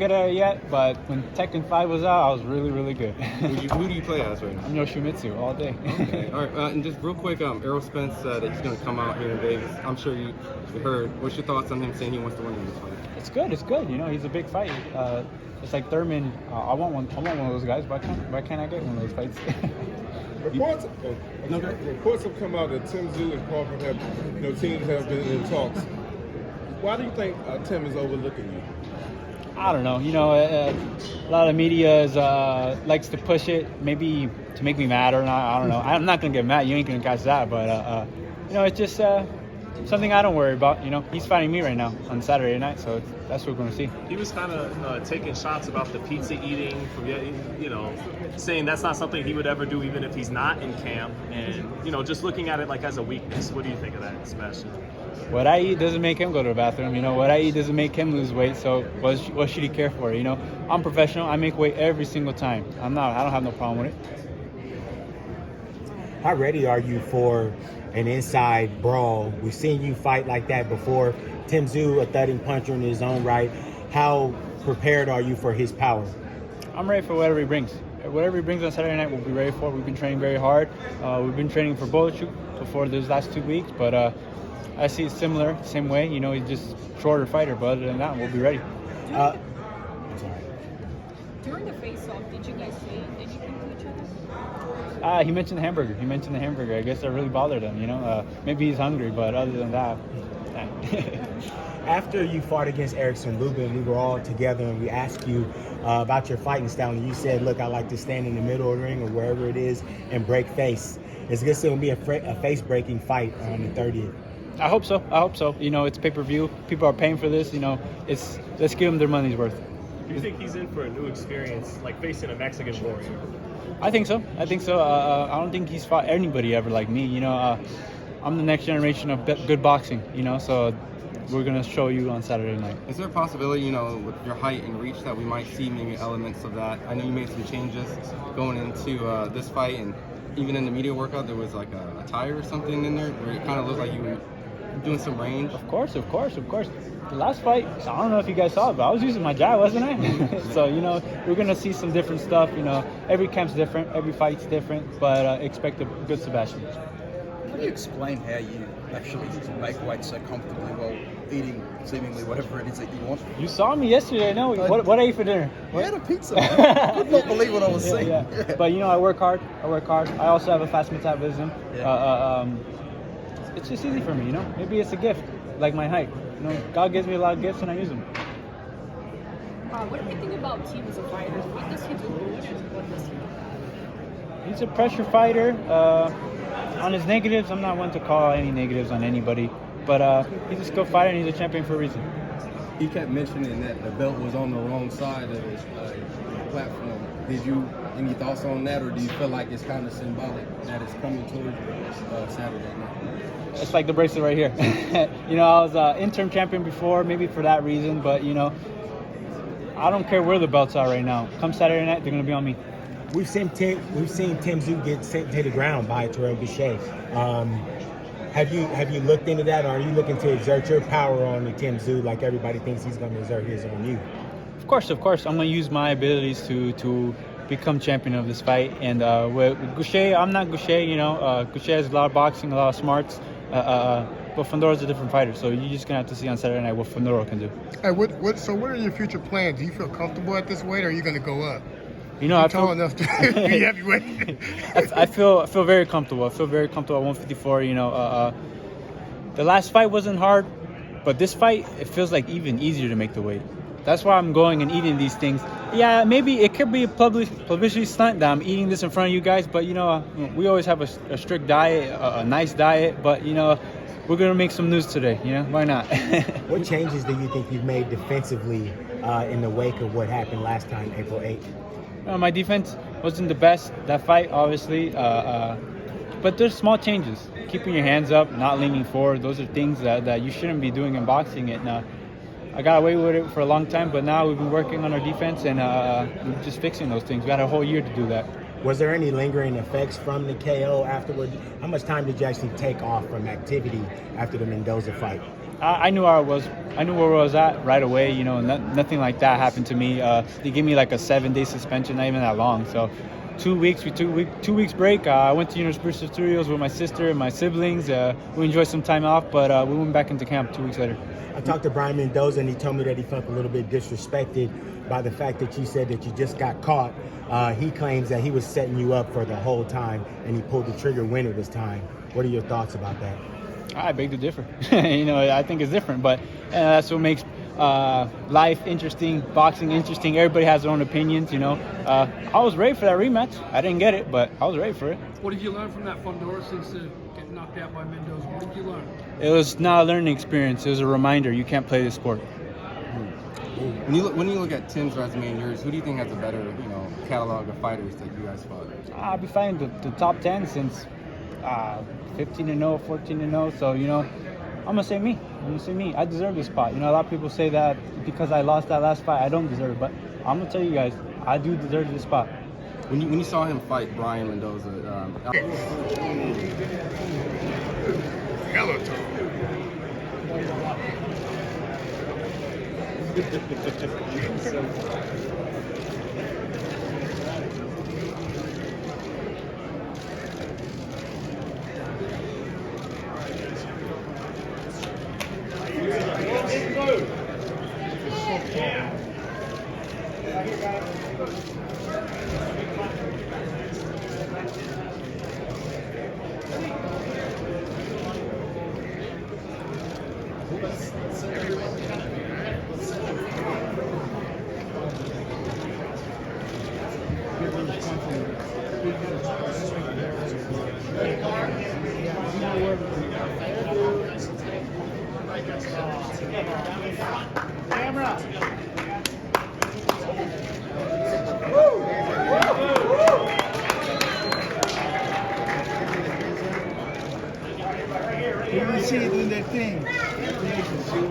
good at it yet, but when Tekken 5 was out, I was really, really good. Who do you play as right now? I'm Yoshimitsu all day. Okay. All right. And just real quick, Errol Spence said that he's going to come out here in Vegas. I'm sure you heard. What's your thoughts on him saying he wants to win in this fight? It's good. It's good. You know, he's a big fight. It's like Thurman. I want one of those guys. Why can't I get one of those fights? Reports have come out that Tyzu and Crawford have, teams have been in talks. Why do you think Tim is overlooking you? I don't know. You know, a lot of media likes to push it, maybe to make me mad or not. I don't know. I'm not gonna get mad. You ain't gonna catch that. But it's just something I don't worry about. You know, he's fighting me right now on Saturday night, so that's what we're gonna see. He was kind of taking shots about the pizza eating, saying that's not something he would ever do, even if he's not in camp, and just looking at it like as a weakness. What do you think of that, Sebastian? What I eat doesn't make him go to the bathroom. You know, what I eat doesn't make him lose weight. So what should he care for? You know, I'm professional. I make weight every single time. I don't have no problem with it. How ready are you for an inside brawl? We've seen you fight like that before. Tyzu, a thudding puncher in his own right. How prepared are you for his power? I'm ready for whatever he brings. Whatever he brings on Saturday night, we'll be ready for. We've been training very hard. We've been training for bullet shoot before those last 2 weeks, but I see it similar, same way. You know, he's just a shorter fighter, but other than that, we'll be ready. During the face-off, did you guys say anything to each other? He mentioned the hamburger. I guess that really bothered him, you know. Maybe he's hungry, but other than that, After you fought against Erickson Lubin, we were all together and we asked you about your fighting style, and you said, look, I like to stand in the middle of the ring or wherever it is and break face. Is this going to be a face-breaking fight on the 30th? I hope so. You know, it's pay-per-view. People are paying for this. You know, let's give them their money's worth. Do you think he's in for a new experience, like facing a Mexican warrior? I think so. I don't think he's fought anybody ever like me. You know, I'm the next generation of good boxing. You know, so we're gonna show you on Saturday night. Is there a possibility, with your height and reach, that we might see maybe elements of that? I know you made some changes going into this fight, and even in the media workout, there was like a tire or something in there where it kind of looked like you were doing some range. Of course. The last fight, I don't know if you guys saw it, but I was using my jab, wasn't I? So, we're going to see some different stuff. Every camp's different, every fight's different, but expect a good Sebastian. How do you explain how you actually make weight so comfortably while eating seemingly whatever it is that you want? You saw me yesterday, no? What I ate for dinner? You had a pizza, man. I could not believe what I was seeing. Yeah. But, I work hard. I also have a fast metabolism. Yeah. It's just easy for me, Maybe it's a gift, like my height. God gives me a lot of gifts and I use them. What do you think about Tim as a fighter? What does he do? What does he do? He's a pressure fighter. On his negatives, I'm not one to call any negatives on anybody, but he's a skilled fighter and he's a champion for a reason. He kept mentioning that the belt was on the wrong side of his platform. Did you any thoughts on that, or do you feel like it's kind of symbolic that it's coming towards you Saturday night? It's like the bracelet right here. I was interim champion before, maybe for that reason, but I don't care where the belts are right now. Come Saturday night, they're gonna be on me. We've seen Tyzu get sent to the ground by Terrell Boucher. Have you looked into that, or are you looking to exert your power on the Tyzu like everybody thinks he's going to exert his on you? Of course. I'm going to use my abilities to become champion of this fight. And with Goucher, I'm not Goucher. Goucher has a lot of boxing, a lot of smarts. But Fondora's a different fighter, so you're just gonna have to see on Saturday night what Fondora can do. Hey, what are your future plans? Do you feel comfortable at this weight, or are you gonna go up? I feel tall enough to be heavyweight. I feel very comfortable. I feel very comfortable at 154. The last fight wasn't hard, but this fight, it feels like even easier to make the weight. That's why I'm going and eating these things. Yeah, maybe it could be a publicity stunt that I'm eating this in front of you guys, but we always have a strict diet, a nice diet, but we're gonna make some news today. Why not? What changes do you think you've made defensively in the wake of what happened last time, April 8th? My defense wasn't the best that fight, obviously, but there's small changes. Keeping your hands up, not leaning forward, those are things that you shouldn't be doing in boxing. And I got away with it for a long time, but now we've been working on our defense and we're just fixing those things. We had a whole year to do that. Was there any lingering effects from the KO afterward? How much time did you actually take off from activity after the Mendoza fight? I knew where I was. I knew where I was at right away. You know, nothing like that happened to me. They gave me like a 7-day suspension, not even that long. So 2 weeks, 2 weeks break. I went to Universal Studios with my sister and my siblings. We enjoyed some time off, but we went back into camp 2 weeks later. I talked to Brian Mendoza, and he told me that he felt a little bit disrespected by the fact that you said that you just got caught. He claims that he was setting you up for the whole time, and he pulled the trigger winner this time. What are your thoughts about that? I beg to differ. You know, I think it's different, but that's what makes life interesting, boxing interesting. Everybody has their own opinions, you know. I was ready for that rematch. I didn't get it, but I was ready for it. What did you learn from that Fundora since getting knocked out by Mendoza? What did you learn? It was not a learning experience. It was a reminder you can't play this sport. When you look at Tim's resume and yours, who do you think has a better, you know, catalog of fighters that you guys fought? I'll be fighting the top 10 since 15-0, 14-0. So, you know, I'm going to say me. I deserve this spot. You know, a lot of people say that because I lost that last fight, I don't deserve it. But I'm going to tell you guys, I do deserve this spot. When you saw him fight Brian Mendoza, Hella tough. You see it in that thing.